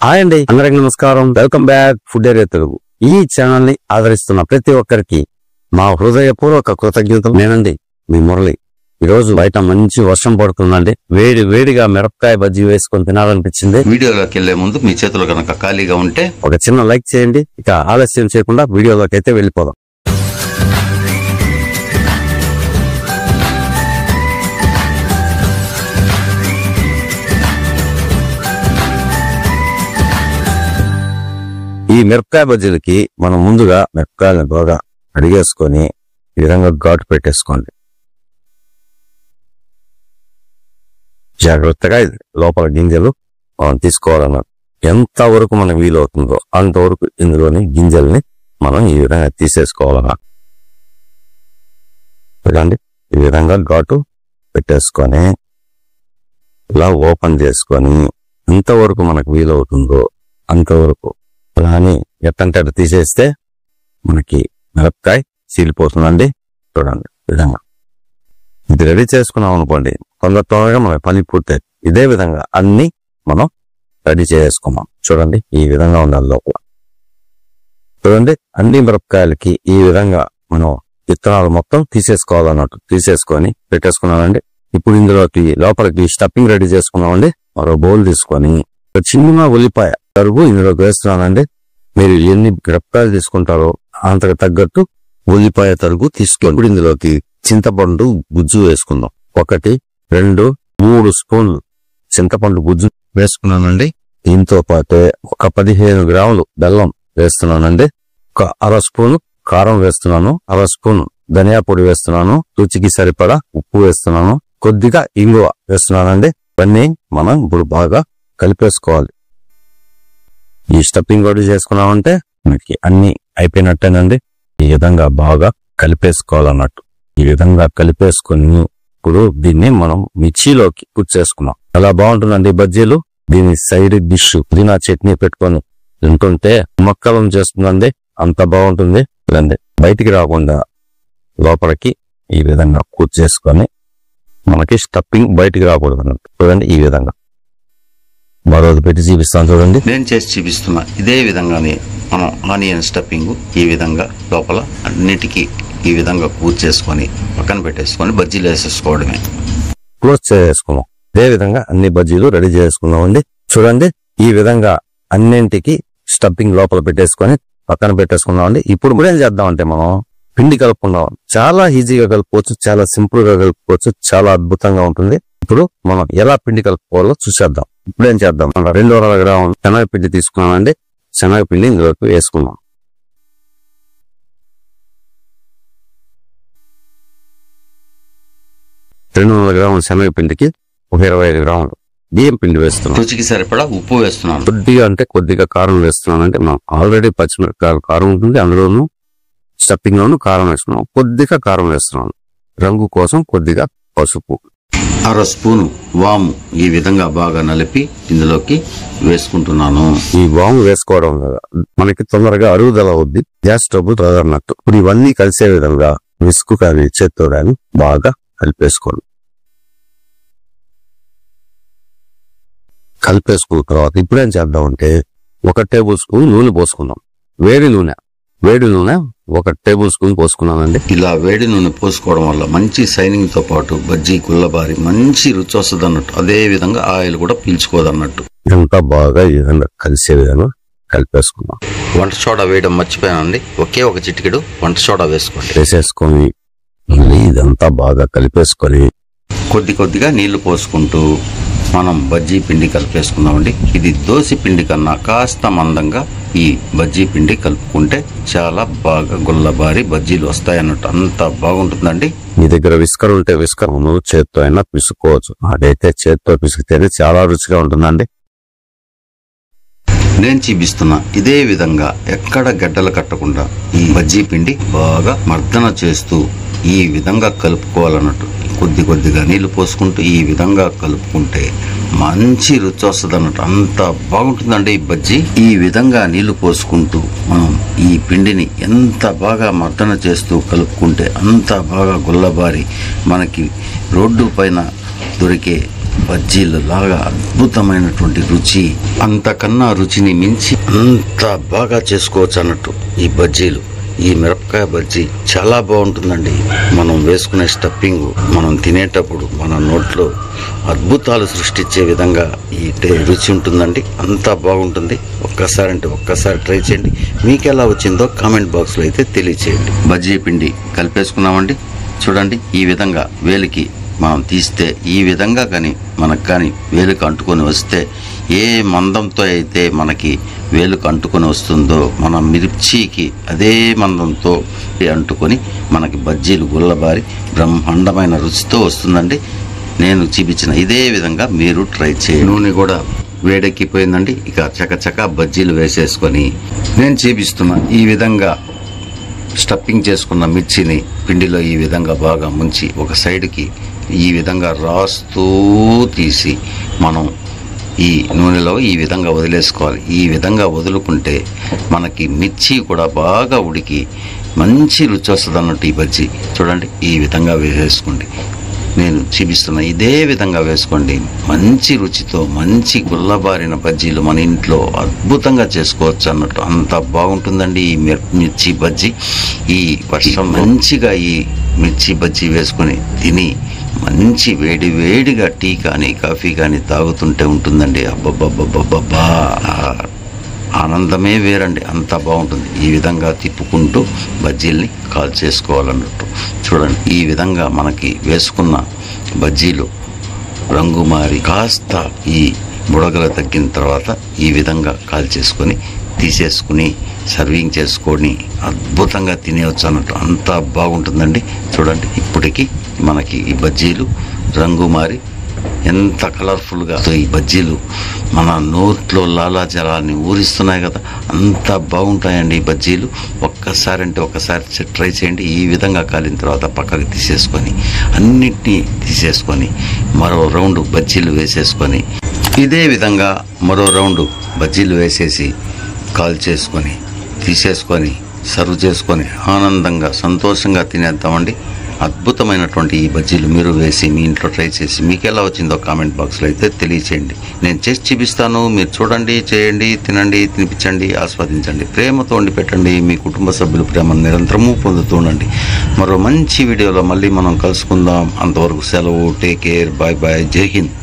Hi అండి, అందరికి నమస్కారం. Welcome back food area Telugu. ఈ ఛానల్ ని ఆదరిస్తున్న ప్రతి ఒక్కరికి మా హృదయపూర్వక కృతజ్ఞతలు. నేనండి మీ మురళి. ఈ రోజు బయట మంచి వర్షం పడుతుందండి. వేడిగా మిరపకాయ బజ్జీ వేసుకొని తినాలనిపించింది. వీడియోలోకి వెళ్లే ముందు మీ చేతులు కనుక ఖాళీగా ఉంటే ఒక చిన్న లైక్ చేయండి. ఇక ఆలస్యం చేయకుండా వీడియోలోకి అయితే వెళ్ళిపోదాం. ఈ మిరపకాయ బజ్జీలకి మనం ముందుగా మిరపకాయలను బాగా అడిగేసుకొని ఈ విధంగా ఘాటు పెట్టేసుకోండి. జాగ్రత్తగా లోపల గింజలు మనం తీసుకోవాలన్నమాట. ఎంత వరకు మనకు వీలవుతుందో అంతవరకు ఇందులోని గింజల్ని మనం ఈ విధంగా తీసేసుకోవాలన్నమాట. ఈ విధంగా ఘాటు పెట్టేసుకొని ఇలా ఓపెన్ చేసుకొని ఎంతవరకు మనకు వీలవుతుందో అంతవరకు అలానే ఎట్టంటే తీసేస్తే మనకి మిరపకాయ చీలిపోతుందండి. చూడండి విధంగా ఇది రెడీ చేసుకున్నాం అనుకోండి, తొందరగా మన పని పూర్తి. ఇదే విధంగా అన్ని మనం రెడీ చేసుకున్నాం. చూడండి ఈ విధంగా ఉండాలి లోపల. చూడండి అన్ని మిరపకాయలకి ఈ విధంగా మనం విత్తనాలు మొత్తం తీసేసుకోవాలన్నట్టు తీసేసుకొని పెట్టేసుకున్నామండి. ఇప్పుడు ఇందులోకి లోపలికి స్టఫింగ్ రెడీ చేసుకున్నామండి. మరో బౌల్ తీసుకొని చిన్న ఉల్లిపాయ తరుగు ఇందులోకి వేస్తున్నానండి. మీరు ఎన్ని మిరపకాయలు తీసుకుంటారో అంతకు తగ్గట్టు ఉల్లిపాయ తరుగు తీసుకొని ఇప్పుడు ఇందులోకి చింతపండు గుజ్జు వేసుకుందాం. 1, 2, 3 స్పూన్లు చింతపండు గుజ్జు వేసుకున్నానండి. దీంతో పాటే ఒక 15 గ్రాములు బెల్లం వేస్తున్నానండి. ఒక 1/2 స్పూను కారం వేస్తున్నాను. 1/2 స్పూన్ ధనియా పొడి వేస్తున్నాను. రుచికి సరిపడా ఉప్పు వేస్తున్నాను. కొద్దిగా ఇంగువ వేస్తున్నానండి. ఇవన్నీ మనం ఇప్పుడు బాగా కలిపేసుకోవాలి. ఈ స్టఫింగ్ కూడా చేసుకున్నామంటే మనకి అన్ని అయిపోయినట్టేనండి. ఈ విధంగా బాగా కలిపేసుకోవాలన్నట్టు. ఈ విధంగా కలిపేసుకుని ఇప్పుడు దీన్ని మనం మిర్చిలోకి చేసుకున్నాం. చాలా బాగుంటుందండి బజ్జీలు. దీని సైడ్ డిష్ పుదీనా చట్నీ పెట్టుకొని తింటుంటే మొక్కలం చేస్తుందండి. అంత బాగుంటుంది. బయటికి రాకుండా లోపలికి ఈ విధంగా చేసుకొని మనకి స్టఫింగ్ బయటికి రాకూడదు అన్నట్టు. చూడండి ఈ విధంగా మరోది పెట్టి చూపిస్తాను. చూడండి నేను చేసి చూపిస్తున్నా. ఇదే విధంగానే మనం ఆనియన్ స్టఫింగ్ ఈ విధంగా లోపల అన్నిటికీ ఈ విధంగా చేసుకొని పక్కన పెట్టేసుకొని బజ్జీలు వేసేసుకోవడమే. క్లోజ్ చేసుకున్నాం. ఇదే విధంగా అన్ని బజ్జీలు రెడీ చేసుకున్నామండి. చూడండి ఈ విధంగా అన్నింటికి స్టఫింగ్ లోపల పెట్టేసుకొని పక్కన పెట్టేసుకున్నామండి. ఇప్పుడు ఏం చేద్దామంటే మనం పిండి కలుపుకున్నాం. చాలా ఈజీగా కలుపుకోవచ్చు, చాలా సింపుల్ గా కలుపుకోవచ్చు, చాలా అద్భుతంగా ఉంటుంది. ఇప్పుడు మనం ఎలా పిండి కలుపుకోవాలో చూసేద్దాం. ఇప్పుడు ఏం చేద్దాం, 200 గ్రాముల శనగపిండి తీసుకున్నామండి. శనగపిండి ఇందులోకి వేసుకున్నాం. శనగపిండికి ఒక 25 గ్రాములు బియ్యం పిండి వేస్తున్నాం. రుచికి సరిపడా ఉప్పు వేస్తున్నాను. కొద్దిగా కారం వేస్తున్నాను. అంటే మనం ఆల్రెడీ పచ్చిమిరపకాయలు కారం ఉంటుంది, అందులోనూ స్టఫింగ్ లోను కారం వేస్తున్నాం. కొద్దిగా కారం వేస్తున్నాను. రంగు కోసం కొద్దిగా పసుపు. 1/2 స్పూను వాము ఈ విధంగా బాగా నలిపి ఇందులోకి వేసుకుంటున్నాను. ఈ వాము వేసుకోవడం వల్ల మనకి తొందరగా అరుగుదల అవుద్ది, గ్యాస్ ట్రబుల్ రాదన్నట్టు. ఇప్పుడు ఇవన్నీ కలిసే విధంగా విసుకు కానీ చేత్తో కానీ బాగా కలిపేసుకోండి. కలిపేసుకున్న తర్వాత ఇప్పుడు ఏం చేద్దామంటే 1 టేబుల్ స్పూన్ నూనె పోసుకుందాం. వేడి నూనె 1 టేబుల్ స్పూన్ పోసుకున్నానండి. ఇలా వేడి నూనె పోసుకోవడం వల్ల మంచి సైనింగ్ తో పాటు బజ్జీ గుల్లబారి మంచి రుచి వస్తుంది అన్నట్టు. అదే విధంగా ఆయిల్ కూడా పీల్చుకోదన్నట్టు. ఇదంతా బాగా ఈ విధంగా కలిసే విధంగా కలిపేసుకున్నాం. వంట సోడా వేయడం మర్చిపోయానండి. ఒకే ఒక చిటికెడు వంట సోడా వేసేసుకొని మళ్ళీ ఇదంతా బాగా కలిపేసుకొని కొద్దిగా నీళ్లు పోసుకుంటూ మనం బజ్జీ పిండి కలిపేసుకుందామండి. ఇది దోశ పిండి కన్నా కాస్త మందంగా ఈ బజ్జీ పిండి కలుపుకుంటే చాలా బాగా గుల్లబారి బజ్జీలు వస్తాయన్నట్టు. అంత బాగుంటుందండి. మీ దగ్గర విస్కర్ ఉంటే విస్కర్ చేత్తో అయినా పిసుకోవచ్చు. అదైతే చేత్తో పిసికితేనే చాలా రుచిగా ఉంటుందండి. నేను చూపిస్తున్నా ఇదే విధంగా ఎక్కడ గడ్డలు కట్టకుండా ఈ బజ్జీ పిండి బాగా మర్దన చేస్తూ ఈ విధంగా కలుపుకోవాలన్నట్టు. కొద్దిగా నీళ్లు పోసుకుంటూ ఈ విధంగా కలుపుకుంటే మంచి రుచి వస్తుంది అన్నట్టు. అంత బాగుంటుందండి ఈ బజ్జీ. ఈ విధంగా నీళ్లు పోసుకుంటూ మనం ఈ పిండిని ఎంత బాగా మర్దన చేస్తూ కలుపుకుంటే అంత బాగా గుల్లబారి మనకి రోడ్డు పైన దొరికే బజ్జీలు లాగా అద్భుతమైనటువంటి రుచి, అంతకన్నా రుచిని మించి అంత బాగా చేసుకోవచ్చు అన్నట్టు ఈ బజ్జీలు. ఈ మిరపకాయ బజ్జీ చాలా బాగుంటుందండి. మనం వేసుకునే స్టఫింగ్ మనం తినేటప్పుడు మన నోట్లో అద్భుతాలు సృష్టించే విధంగా ఈ రుచి ఉంటుందండి. అంతా బాగుంటుంది. ఒక్కసారి ట్రై చేయండి. మీకు ఎలా వచ్చిందో కామెంట్ బాక్స్లో అయితే తెలియచేయండి. బజ్జీ పిండి కలిపేసుకున్నామండి. చూడండి, ఈ విధంగా వేలికి మనం తీస్తే ఈ విధంగా మనకు కానీ వేలుకు అంటుకొని వస్తే, ఏ మందంతో అయితే మనకి వేలుకు అంటుకొని వస్తుందో మన మిర్చికి అదే మందంతో అంటుకొని మనకి బజ్జీలు గుల్లబారి బ్రహ్మాండమైన రుచితో వస్తుందండి. నేను చూపించిన ఇదే విధంగా మీరు ట్రై చేయండి. నూనె కూడా వేడెక్కిపోయిందండి. ఇక చకచక బజ్జీలు వేసేసుకొని నేను చూపిస్తున్నా ఈ విధంగా స్టఫింగ్ చేసుకున్న మిర్చిని పిండిలో ఈ విధంగా బాగా ముంచి ఒక సైడ్కి ఈ విధంగా రాస్తూ తీసి మనం ఈ నూనెలో ఈ విధంగా వదిలేసుకోవాలి. ఈ విధంగా వదులుకుంటే మనకి మిర్చి కూడా బాగా ఉడికి మంచి రుచి వస్తుంది అన్నట్టు ఈ బజ్జీ. చూడండి, ఈ విధంగా వేసేసుకోండి. నేను చూపిస్తున్న ఇదే విధంగా వేసుకోండి. మంచి రుచితో మంచి గుల్లబారిన బజ్జీలు మన ఇంట్లో అద్భుతంగా చేసుకోవచ్చు అన్నట్టు. అంత బాగుంటుందండి ఈ మిర్చి బజ్జీ. ఈ వర్షం మంచిగా ఈ మిర్చి బజ్జీ వేసుకొని తిని మంచి వేడిగా టీ కానీ కాఫీ కానీ తాగుతుంటే ఉంటుందండి. అబ్బబ్బబ్బబ్బబ్బా, ఆనందమే వేరండి. అంత బాగుంటుంది. ఈ విధంగా తిప్పుకుంటూ బజ్జీల్ని కాల్ చేసుకోవాలన్నట్టు. చూడండి, ఈ విధంగా మనకి వేసుకున్న బజ్జీలు రంగు మారి కాస్త ఈ బుడగలు తగ్గిన తర్వాత ఈ విధంగా కాల్ చేసుకొని తీసేసుకుని సర్వింగ్ చేసుకొని అద్భుతంగా తినేవచ్చు అన్నట్టు. అంత బాగుంటుందండి. చూడండి, ఇప్పటికి మనకి ఈ బజ్జీలు రంగు మారి ఎంత కలర్ఫుల్గా ఈ బజ్జీలు మన నోట్లో లాలాజలాన్ని ఊరిస్తున్నాయి కదా. అంత బాగుంటాయండి ఈ బజ్జీలు. ఒక్కసారి ట్రై చేయండి. ఈ విధంగా కాలిన తర్వాత పక్కకి తీసేసుకొని అన్నిటినీ తీసేసుకొని మరో రౌండ్ బజ్జీలు వేసేసుకొని ఇదే విధంగా మరో రౌండ్ బజ్జీలు వేసేసి కాల్ చేసుకొని తీసేసుకొని సర్వ్ చేసుకొని ఆనందంగా సంతోషంగా తినేద్దామండి. అద్భుతమైనటువంటి ఈ బజ్జీలు మీరు వేసి మీ ఇంట్లో ట్రై చేసి మీకు ఎలా వచ్చిందో కామెంట్ బాక్స్లో అయితే తెలియచేయండి. నేను చేసి చూపిస్తాను. మీరు చూడండి, చేయండి, తినండి, తినిపించండి, ఆస్వాదించండి, ప్రేమతో వండి పెట్టండి. మీ కుటుంబ సభ్యుల ప్రేమను నిరంతరము పొందుతూ ఉండండి. మరో మంచి వీడియోలో మళ్ళీ మనం కలుసుకుందాం. అంతవరకు సెలవు. Take care. Bye bye. Jai Hind.